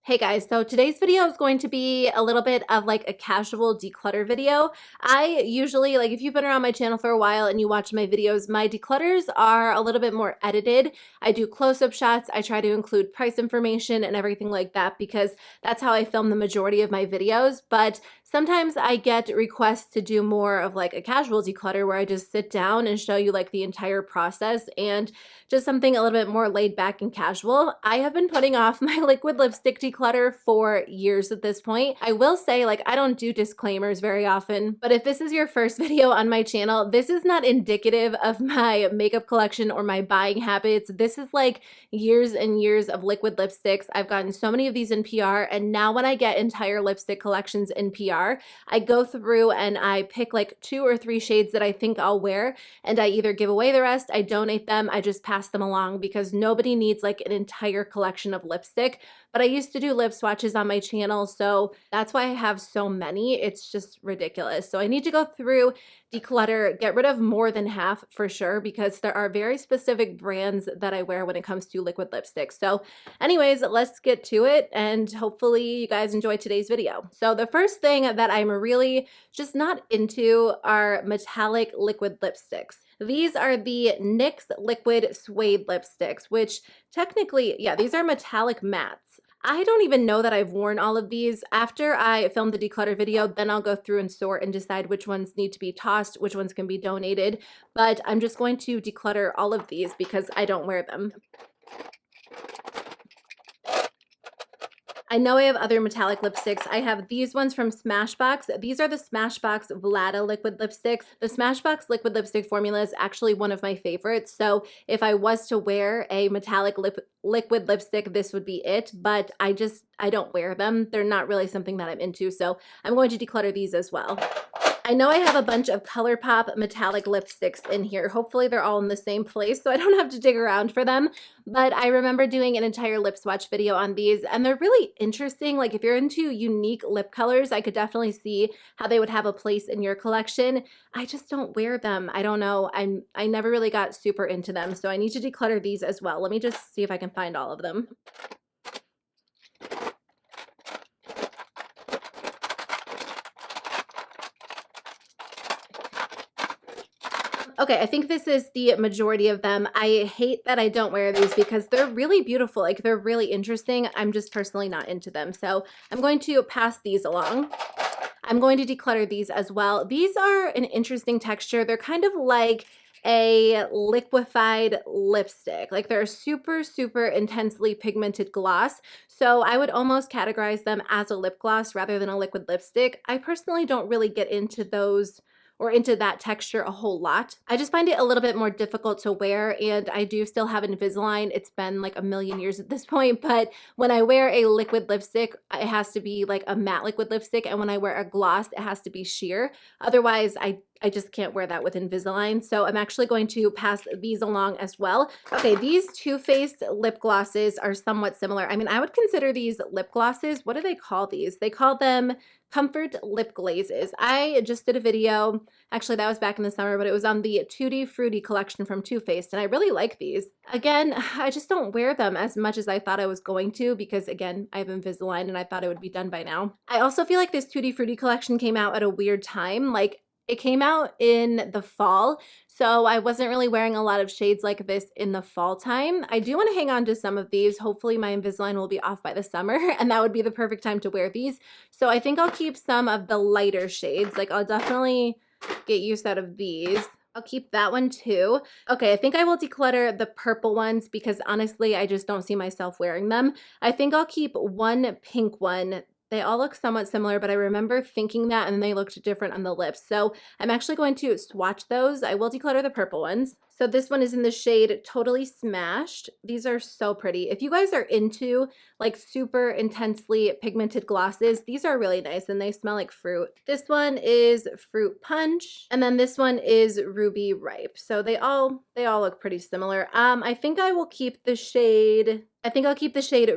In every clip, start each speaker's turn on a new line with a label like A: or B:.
A: Hey guys, so today's video is going to be a little bit of like a casual declutter video. I usually, like if you've been around my channel for a while and you watch my videos, my declutters are a little bit more edited. I do close-up shots. I try to include price information and everything like that because that's how I film the majority of my videos. But sometimes I get requests to do more of like a casual declutter where I just sit down and show you like the entire process and just something a little bit more laid back and casual. I have been putting off my liquid lipstick declutter for years at this point. I will say, like, I don't do disclaimers very often, but if this is your first video on my channel, this is not indicative of my makeup collection or my buying habits. This is like years and years of liquid lipsticks. I've gotten so many of these in PR, and now when I get entire lipstick collections in PR, I go through and I pick like 2 or 3 shades that I think I'll wear, and I either give away the rest, I donate them, I just pass them along because nobody needs like an entire collection of lipstick. But I used to do lip swatches on my channel, so that's why I have so many. It's just ridiculous. So I need to go through, declutter, get rid of more than half for sure, because there are very specific brands that I wear when it comes to liquid lipstick. So anyways, let's get to it, and hopefully you guys enjoy today's video. So the first thing that I'm really just not into are metallic liquid lipsticks. These are the NYX Liquid Suede lipsticks, which technically, yeah, these are metallic mattes. I don't even know that I've worn all of these. After I film the declutter video, then I'll go through and sort and decide which ones need to be tossed, which ones can be donated. But I'm just going to declutter all of these because I don't wear them. I know I have other metallic lipsticks. I have these ones from Smashbox. These are the Smashbox Vlada liquid lipsticks. The Smashbox liquid lipstick formula is actually one of my favorites. So if I was to wear a metallic liquid lipstick, this would be it. But I don't wear them. They're not really something that I'm into. So I'm going to declutter these as well. I know I have a bunch of ColourPop metallic lipsticks in here. Hopefully they're all in the same place so I don't have to dig around for them. But I remember doing an entire lip swatch video on these, and they're really interesting. Like if you're into unique lip colors, I could definitely see how they would have a place in your collection. I just don't wear them. I don't know. I never really got super into them, so I need to declutter these as well. Let me just see if I can find all of them. Okay, I think this is the majority of them. I hate that I don't wear these because they're really beautiful. Like they're really interesting. I'm just personally not into them. So I'm going to pass these along. I'm going to declutter these as well. These are an interesting texture. They're kind of like a liquefied lipstick. Like they're a super, super intensely pigmented gloss. So I would almost categorize them as a lip gloss rather than a liquid lipstick. I personally don't really get into those or into that texture a whole lot. I just find it a little bit more difficult to wear, and I do still have Invisalign. It's been like a million years at this point, but when I wear a liquid lipstick, it has to be like a matte liquid lipstick, and when I wear a gloss, it has to be sheer. Otherwise, I just can't wear that with Invisalign. So I'm actually going to pass these along as well. Okay, these Too Faced lip glosses are somewhat similar. I mean, I would consider these lip glosses. What do they call these? They call them Comfort Lip Glazes. I just did a video, actually that was back in the summer, but it was on the Tutti Frutti collection from Too Faced, and I really like these. Again, I just don't wear them as much as I thought I was going to because, again, I have Invisalign and I thought it would be done by now. I also feel like this Tutti Frutti collection came out at a weird time. Like, it came out in the fall, so I wasn't really wearing a lot of shades like this in the fall time. I do want to hang on to some of these. Hopefully my Invisalign will be off by the summer, and that would be the perfect time to wear these. So I think I'll keep some of the lighter shades. Like I'll definitely get use out of these. I'll keep that one too. Okay, I think I will declutter the purple ones because honestly, I just don't see myself wearing them. I think I'll keep one pink one. They all look somewhat similar, but I remember thinking that and they looked different on the lips. So I'm actually going to swatch those. I will declutter the purple ones. So this one is in the shade Totally Smashed. These are so pretty. If you guys are into like super intensely pigmented glosses, these are really nice and they smell like fruit. This one is Fruit Punch, and then this one is Ruby Ripe. So they all look pretty similar. I think I will keep the shade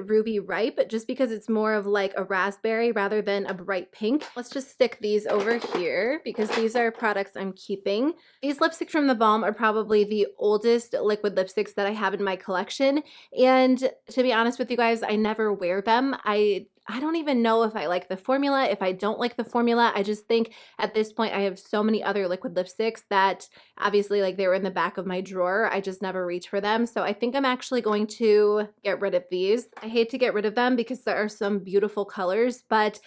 A: Ruby Ripe just because it's more of like a raspberry rather than a bright pink. Let's just stick these over here because these are products I'm keeping. These lipsticks from theBalm are probably the oldest liquid lipsticks that I have in my collection. And to be honest with you guys, I never wear them. I don't even know if I like the formula, if I don't like the formula. I just think at this point I have so many other liquid lipsticks that obviously like they were in the back of my drawer. I just never reach for them. So I think I'm actually going to get rid of these. I hate to get rid of them because there are some beautiful colors, but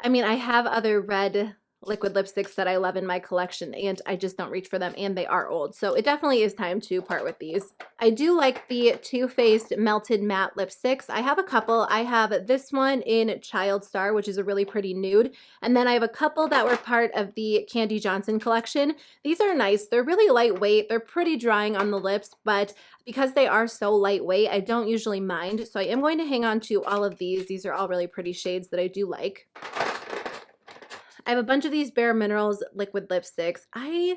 A: I mean, I have other red liquid lipsticks that I love in my collection and I just don't reach for them and they are old. So it definitely is time to part with these. I do like the Too Faced Melted Matte Lipsticks. I have a couple. I have this one in Child Star, which is a really pretty nude. And then I have a couple that were part of the Candy Johnson collection. These are nice. They're really lightweight. They're pretty drying on the lips, but because they are so lightweight, I don't usually mind. So I am going to hang on to all of these. These are all really pretty shades that I do like. I have a bunch of these Bare Minerals liquid lipsticks. Oh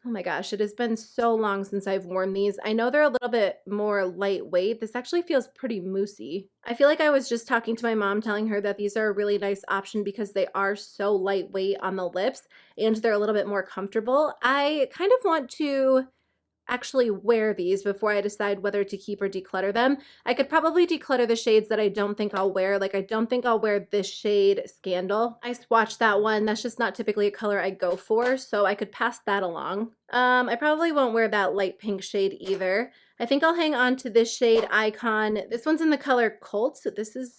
A: my gosh, it has been so long since I've worn these. I know they're a little bit more lightweight. This actually feels pretty moussey. I feel like I was just talking to my mom telling her that these are a really nice option because they are so lightweight on the lips and they're a little bit more comfortable. I kind of want to actually wear these before I decide whether to keep or declutter them. I could probably declutter the shades that I don't think I'll wear. Like I don't think I'll wear this shade Scandal. I swatched that one. That's just not typically a color I go for, so I could pass that along. I probably won't wear that light pink shade either. I think I'll hang on to this shade Icon. This one's in the color Colt. So this is,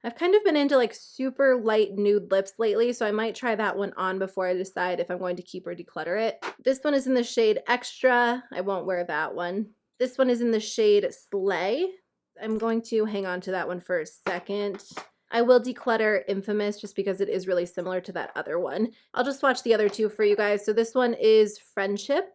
A: I've kind of been into like super light nude lips lately, so I might try that one on before I decide if I'm going to keep or declutter it. This one is in the shade Extra. I won't wear that one. This one is in the shade Slay. I'm going to hang on to that one for a second. I will declutter Infamous just because it is really similar to that other one. I'll just swatch the other two for you guys. So this one is Friendship,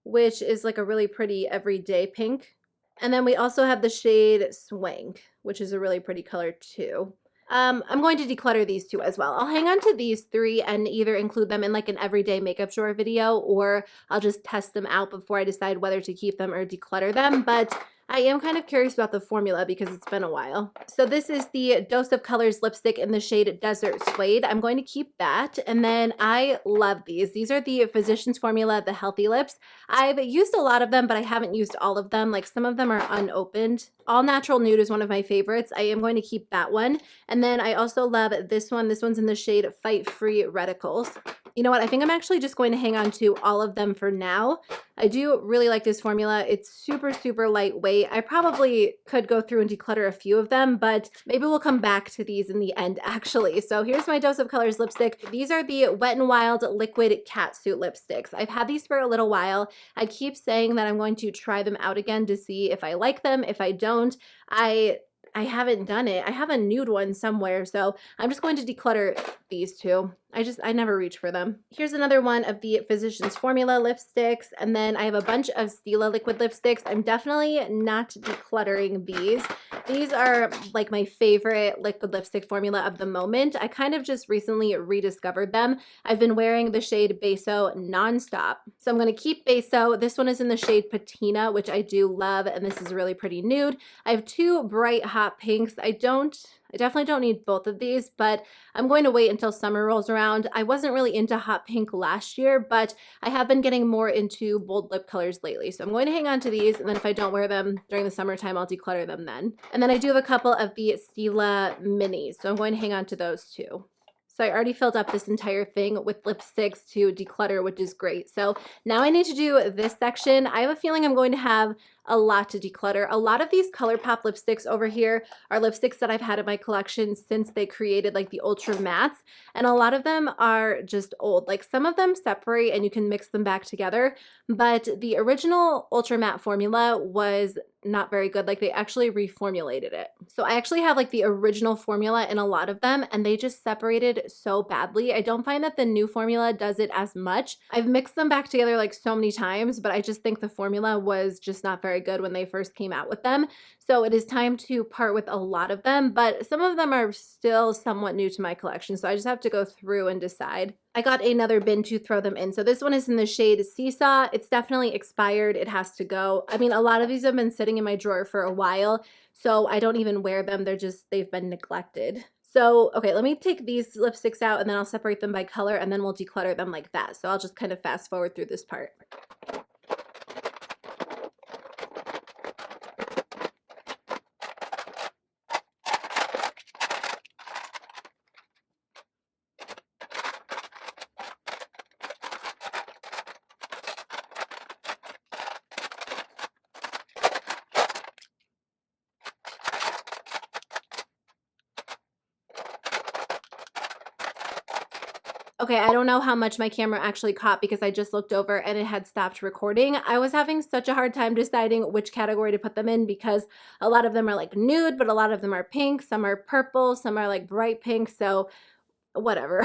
A: which is like a really pretty everyday pink. And then we also have the shade Swank, which is a really pretty color too. I'm going to declutter these two as well. I'll hang on to these three and either include them in like an everyday makeup drawer video, or I'll just test them out before I decide whether to keep them or declutter them. But I am kind of curious about the formula because it's been a while. So this is the Dose of Colors lipstick in the shade Desert Suede. I'm going to keep that. And then I love these. These are the Physicians Formula, the Healthy Lips. I've used a lot of them, but I haven't used all of them. Like some of them are unopened. All Natural Nude is one of my favorites. I am going to keep that one. And then I also love this one. This one's in the shade Fight Free Reticles. You know what? I think I'm actually just going to hang on to all of them for now. I do really like this formula. It's super, super lightweight. I probably could go through and declutter a few of them, but maybe we'll come back to these in the end, actually. So here's my Dose of Colors lipstick. These are the Wet n Wild Liquid Catsuit lipsticks. I've had these for a little while. I keep saying that I'm going to try them out again to see if I like them. If I don't, I haven't done it. I have a nude one somewhere, so I'm just going to declutter these two. I never reach for them. Here's another one of the Physicians Formula lipsticks, and then I have a bunch of Stila liquid lipsticks. I'm definitely not decluttering these. These are like my favorite liquid lipstick formula of the moment. I kind of just recently rediscovered them. I've been wearing the shade Beso nonstop. So I'm going to keep Beso. This one is in the shade Patina, which I do love, and this is a really pretty nude. I have two bright hot pinks. I definitely don't need both of these, but I'm going to wait until summer rolls around. I wasn't really into hot pink last year, but I have been getting more into bold lip colors lately. So I'm going to hang on to these, and then if I don't wear them during the summertime, I'll declutter them then. And then I do have a couple of the Stila minis, so I'm going to hang on to those too. So I already filled up this entire thing with lipsticks to declutter, which is great. So now I need to do this section. I have a feeling I'm going to have a lot to declutter. A lot of these ColourPop lipsticks over here are lipsticks that I've had in my collection since they created like the ultra mattes, and a lot of them are just old. Like some of them separate and you can mix them back together, but the original ultra matte formula was not very good. Like they actually reformulated it. So I actually have like the original formula in a lot of them, and they just separated so badly. I don't find that the new formula does it as much. I've mixed them back together like so many times, but I just think the formula was just not very good when they first came out with them. So it is time to part with a lot of them, but some of them are still somewhat new to my collection. So I just have to go through and decide. I got another bin to throw them in. So this one is in the shade Seesaw. It's definitely expired. It has to go. I mean, a lot of these have been sitting in my drawer for a while, so I don't even wear them. They've been neglected. So, okay, let me take these lipsticks out and then I'll separate them by color and then we'll declutter them like that. So I'll just kind of fast forward through this part. Okay, I don't know how much my camera actually caught because I just looked over and it had stopped recording. I was having such a hard time deciding which category to put them in because a lot of them are like nude, but a lot of them are pink, some are purple, some are like bright pink, so whatever.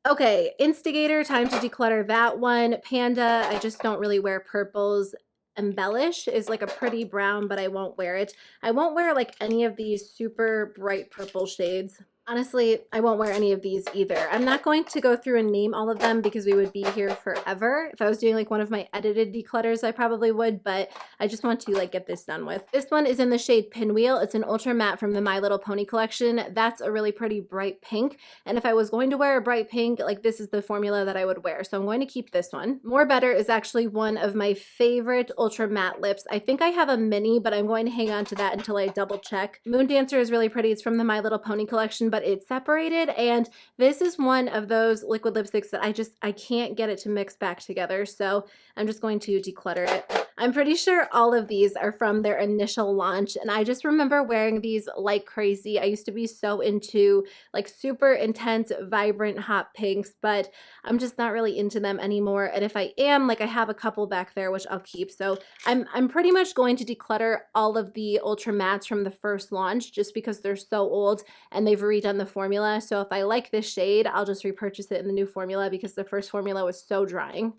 A: Okay, Instigator, time to declutter that one. Panda, I just don't really wear purples. Embellish is like a pretty brown, but I won't wear it. I won't wear like any of these super bright purple shades. Honestly, I won't wear any of these either. I'm not going to go through and name all of them because we would be here forever. If I was doing like one of my edited declutters, I probably would, but I just want to like get this done with. This one is in the shade Pinwheel. It's an ultra matte from the My Little Pony collection. That's a really pretty bright pink. And if I was going to wear a bright pink, like this is the formula that I would wear. So I'm going to keep this one. More Better is actually one of my favorite ultra matte lips. I think I have a mini, but I'm going to hang on to that until I double check. Moon Dancer is really pretty. It's from the My Little Pony collection, but it's separated, and this is one of those liquid lipsticks that I can't get it to mix back together, so I'm just going to declutter it. I'm pretty sure all of these are from their initial launch, and I just remember wearing these like crazy. I used to be so into like super intense, vibrant hot pinks, but I'm just not really into them anymore, and if I am, like I have a couple back there which I'll keep, so I'm pretty much going to declutter all of the ultra mattes from the first launch just because they're so old and they've redone the formula. So if I like this shade, I'll just repurchase it in the new formula because the first formula was so drying.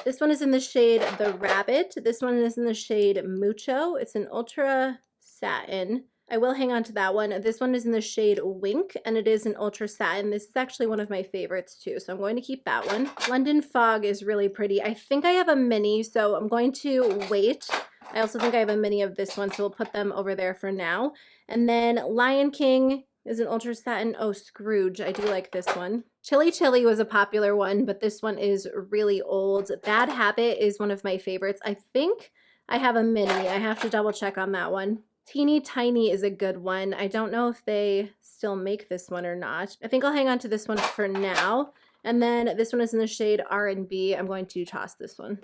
A: This one is in the shade The Rabbit. This one is in the shade Mucho. It's an ultra satin. I will hang on to that one. This one is in the shade Wink, and it is an ultra satin. This is actually one of my favorites too, so I'm going to keep that one. London Fog is really pretty. I think I have a mini, so I'm going to wait. I also think I have a mini of this one, so we'll put them over there for now. And then Lion King is an ultra satin. Oh, Scrooge. I do like this one. Chili Chili was a popular one, but this one is really old. Bad Habit is one of my favorites. I think I have a mini. I have to double check on that one. Teeny Tiny is a good one. I don't know if they still make this one or not. I think I'll hang on to this one for now. And then this one is in the shade R&B. I'm going to toss this one.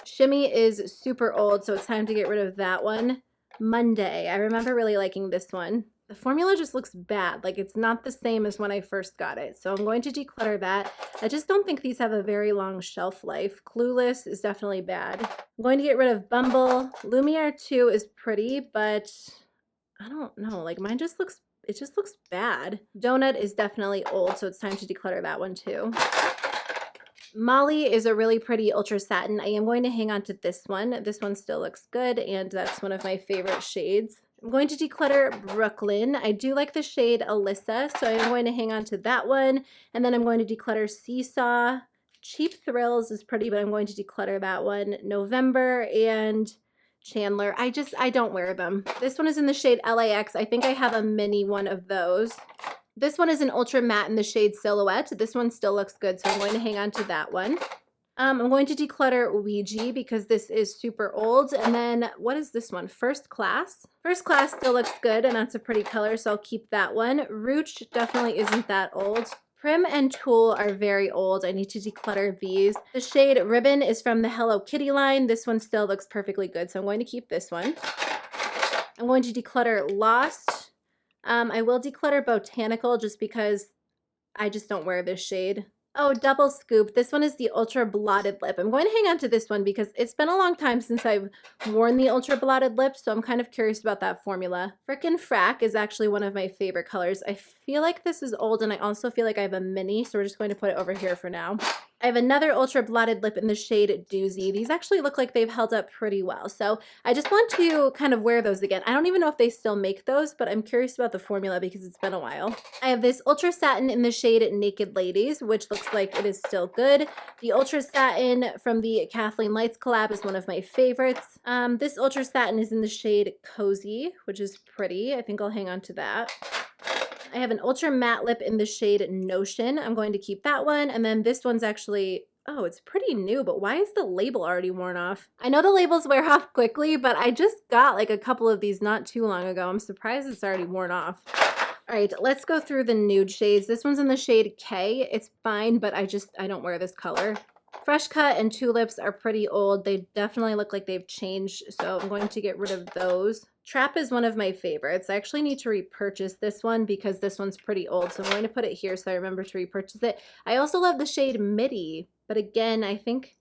A: Shimmy is super old, so it's time to get rid of that one. Monday. I remember really liking this one. The formula just looks bad. Like it's not the same as when I first got it. So I'm going to declutter that. I just don't think these have a very long shelf life. Clueless is definitely bad. I'm going to get rid of Bumble. Lumiere 2 is pretty, but I don't know. Like mine just looks, it just looks bad. Donut is definitely old, so it's time to declutter that one too. Molly is a really pretty ultra satin. I am going to hang on to this one. This one still looks good, and that's one of my favorite shades. I'm going to declutter Brooklyn. I do like the shade Alyssa, so I'm going to hang on to that one. And then I'm going to declutter Seesaw. Cheap Thrills is pretty, but I'm going to declutter that one. November and Chandler. I don't wear them. This one is in the shade LAX. I think I have a mini one of those. This one is an ultra matte in the shade Silhouette. This one still looks good, so I'm going to hang on to that one. I'm going to declutter Ouija because this is super old. And then what is this one? First Class. First Class still looks good, and that's a pretty color, so I'll keep that one. Rooch definitely isn't that old. Prim and Tool are very old. I need to declutter these. The shade Ribbon is from the Hello Kitty line. This one still looks perfectly good, so I'm going to keep this one. I'm going to declutter Lost. I will declutter Botanical just because I just don't wear this shade. Oh, Double Scoop. This one is the Ultra Blotted Lip. I'm going to hang on to this one because it's been a long time since I've worn the Ultra Blotted Lip, so I'm kind of curious about that formula. Frickin' Frack is actually one of my favorite colors. I feel like this is old, and I also feel like I have a mini, so we're just going to put it over here for now. I have another Ultra Blotted Lip in the shade Doozy. These actually look like they've held up pretty well, so I just want to kind of wear those again. I don't even know if they still make those, but I'm curious about the formula because it's been a while. I have this Ultra Satin in the shade Naked Ladies, which looks like it is still good. The Ultra Satin from the Kathleen Lights collab is one of my favorites. This Ultra Satin is in the shade Cozy, which is pretty. I think I'll hang on to that. I have an ultra matte lip in the shade Notion. I'm going to keep that one. And then this one's actually, oh, it's pretty new, but why is the label already worn off? I know the labels wear off quickly, but I just got like a couple of these not too long ago. I'm surprised it's already worn off. All right, let's go through the nude shades. This one's in the shade K. It's fine, but I don't wear this color. Fresh Cut and Tulips are pretty old. They definitely look like they've changed, so I'm going to get rid of those. Trap is one of my favorites. I actually need to repurchase this one because this one's pretty old. So I'm going to put it here so I remember to repurchase it. I also love the shade Midi, but again, I think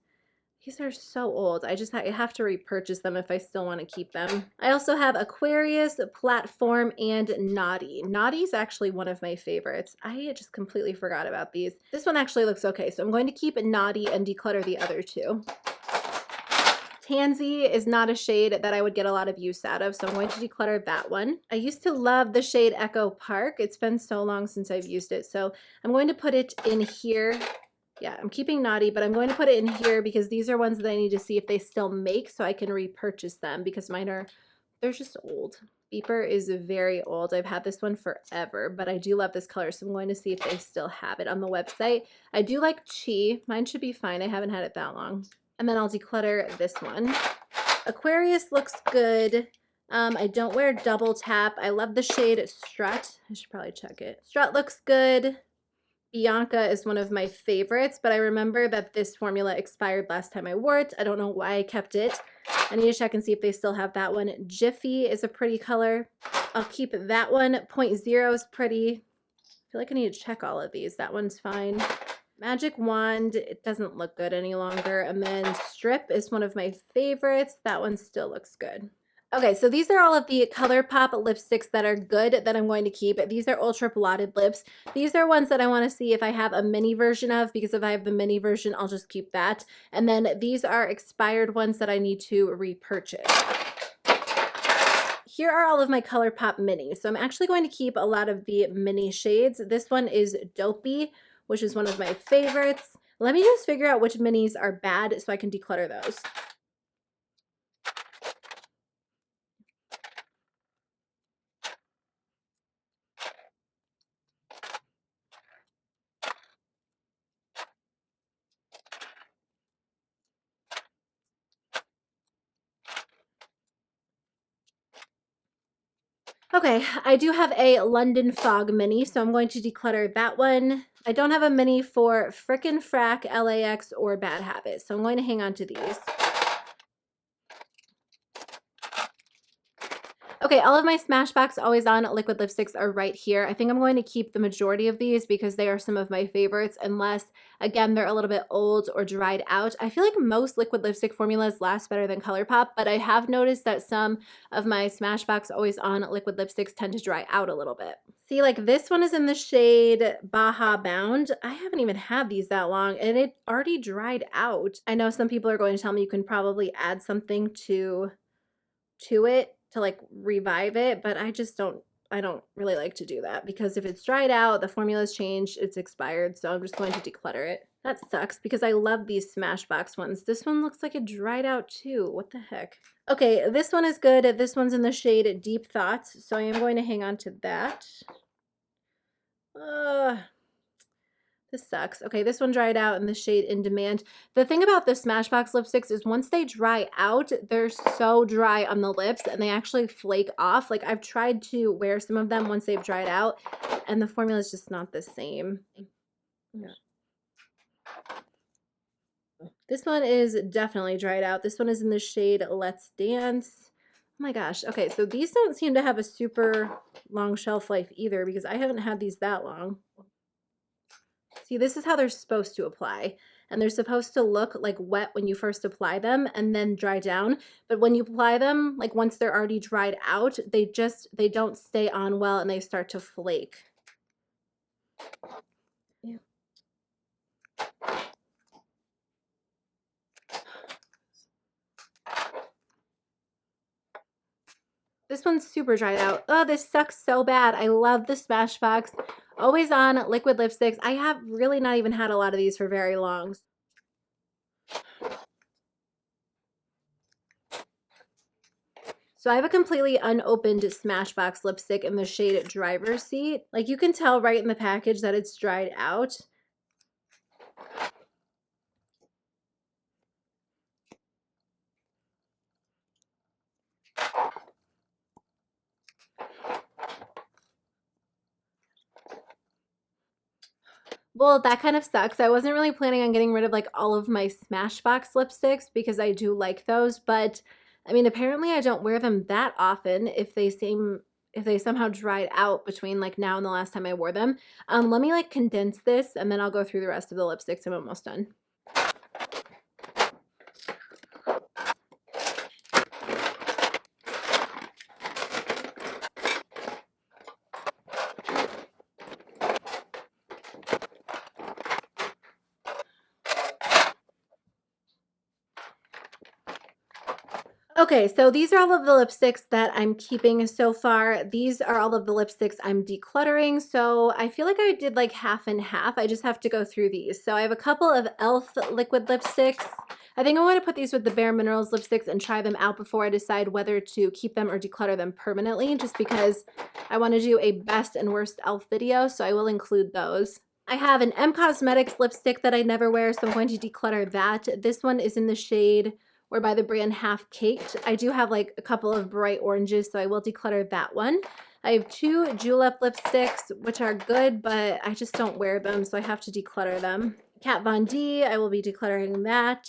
A: these are so old. I have to repurchase them if I still want to keep them. I also have Aquarius, Platform, and Naughty. Naughty is actually one of my favorites. I just completely forgot about these. This one actually looks okay, so I'm going to keep Naughty and declutter the other two. Tansy is not a shade that I would get a lot of use out of, so I'm going to declutter that one. I used to love the shade Echo Park. It's been so long since I've used it, so I'm going to put it in here. Yeah, I'm keeping Naughty, but I'm going to put it in here because these are ones that I need to see if they still make so I can repurchase them because they're just old. Beeper is very old. I've had this one forever, but I do love this color, so I'm going to see if they still have it on the website. I do like Chi. Mine should be fine. I haven't had it that long. And then I'll declutter this one. Aquarius looks good. I don't wear double tap. I love the shade Strut. I should probably check it. Strut looks good. Bianca is one of my favorites, but I remember that this formula expired last time I wore it. I don't know why I kept it. I need to check and see if they still have that one. Jiffy is a pretty color. I'll keep that one. 0.0 is pretty. I feel like I need to check all of these. That one's fine. Magic Wand, it doesn't look good any longer. And then Strip is one of my favorites. That one still looks good. Okay, so these are all of the ColourPop lipsticks that are good that I'm going to keep. These are ultra blotted lips. These are ones that I want to see if I have a mini version of, because if I have the mini version, I'll just keep that. And then these are expired ones that I need to repurchase. Here are all of my ColourPop minis. So I'm actually going to keep a lot of the mini shades. This one is Dopey, which is one of my favorites. Let me just figure out which minis are bad so I can declutter those. Okay, I do have a London Fog mini, so I'm going to declutter that one. I don't have a mini for Frickin' Frack, LAX, or Bad Habit, so I'm going to hang on to these. Okay, all of my Smashbox Always On liquid lipsticks are right here. I think I'm going to keep the majority of these because they are some of my favorites, unless, again, they're a little bit old or dried out. I feel like most liquid lipstick formulas last better than ColourPop, but I have noticed that some of my Smashbox Always On liquid lipsticks tend to dry out a little bit. See, like this one is in the shade Baja Bound. I haven't even had these that long, and it already dried out. I know some people are going to tell me you can probably add something to it to like revive it, but I don't really like to do that because if it's dried out, the formula's changed, it's expired, so I'm just going to declutter it. That sucks because I love these Smashbox ones. This one looks like it dried out too. What the heck? Okay, this one is good. This one's in the shade Deep Thoughts, so I am going to hang on to that. This sucks. Okay, this one dried out in the shade In Demand. The thing about the Smashbox lipsticks is once they dry out, they're so dry on the lips and they actually flake off. Like I've tried to wear some of them once they've dried out and the formula is just not the same. Yeah. This one is definitely dried out. This one is in the shade Let's Dance. Oh my gosh. Okay, so these don't seem to have a super long shelf life either because I haven't had these that long. See, this is how they're supposed to apply. And they're supposed to look like wet when you first apply them and then dry down. But when you apply them, like once they're already dried out, they don't stay on well and they start to flake. Yeah. This one's super dried out. Oh, this sucks so bad. I love the Smashbox Always On liquid lipsticks. I have really not even had a lot of these for very long. So I have a completely unopened Smashbox lipstick in the shade Driver's Seat. Like you can tell right in the package that it's dried out. Well, that kind of sucks. I wasn't really planning on getting rid of like all of my Smashbox lipsticks because I do like those, but I mean, apparently I don't wear them that often if they somehow dried out between like now and the last time I wore them. Let me like condense this and then I'll go through the rest of the lipsticks. I'm almost done. Okay, so these are all of the lipsticks that I'm keeping so far. These are all of the lipsticks I'm decluttering. So I feel like I did like half and half. I just have to go through these. So I have a couple of e.l.f. liquid lipsticks. I think I want to put these with the Bare Minerals lipsticks and try them out before I decide whether to keep them or declutter them permanently, just because I want to do a best and worst e.l.f. video. So I will include those. I have an M Cosmetics lipstick that I never wear, so I'm going to declutter that. This one is in the shade or by the brand Half Caked. I do have like a couple of bright oranges, so I will declutter that one. I have two Julep lipsticks, which are good, but I just don't wear them, so I have to declutter them. Kat Von D, I will be decluttering that.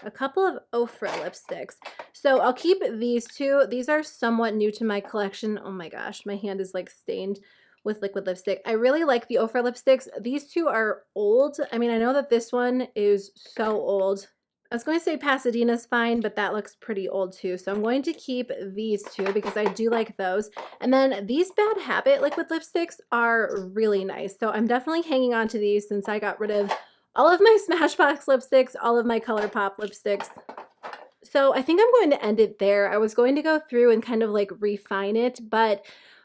A: A couple of Ofra lipsticks. So I'll keep these two. These are somewhat new to my collection. Oh my gosh, my hand is like stained with liquid lipstick. I really like the Ofra lipsticks. These two are old. I mean, I know that this one is so old. I was going to say Pasadena's fine, but that looks pretty old too. So I'm going to keep these two because I do like those. And then these Bad Habit liquid lipsticks are really nice. So I'm definitely hanging on to these since I got rid of all of my Smashbox lipsticks, all of my ColourPop lipsticks. So I think I'm going to end it there. I was going to go through and kind of like refine it, but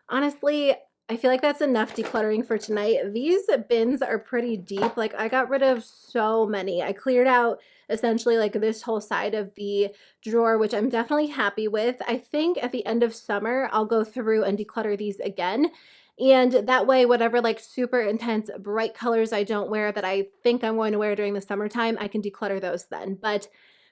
A: honestly, I feel like that's enough decluttering for tonight. These bins are pretty deep. Like I got rid of so many. I cleared out essentially like this whole side of the drawer, which I'm definitely happy with. I think at the end of summer, I'll go through and declutter these again. And that way, whatever like super intense bright colors I don't wear that I think I'm going to wear during the summertime, I can declutter those then. But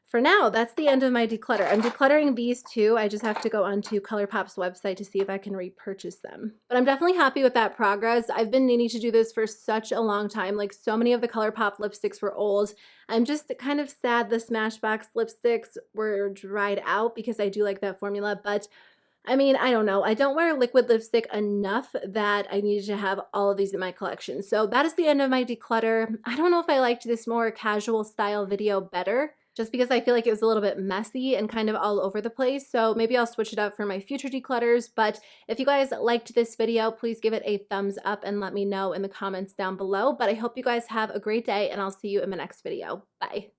A: for now, that's the end of my declutter. I'm decluttering these two. I just have to go onto ColourPop's website to see if I can repurchase them. But I'm definitely happy with that progress. I've been needing to do this for such a long time. Like so many of the ColourPop lipsticks were old. I'm just kind of sad the Smashbox lipsticks were dried out because I do like that formula. But I mean, I don't know. I don't wear liquid lipstick enough that I needed to have all of these in my collection. So that is the end of my declutter. I don't know if I liked this more casual style video better, just because I feel like it was a little bit messy and kind of all over the place. So maybe I'll switch it up for my future declutters. But if you guys liked this video, please give it a thumbs up and let me know in the comments down below. But I hope you guys have a great day and I'll see you in my next video. Bye.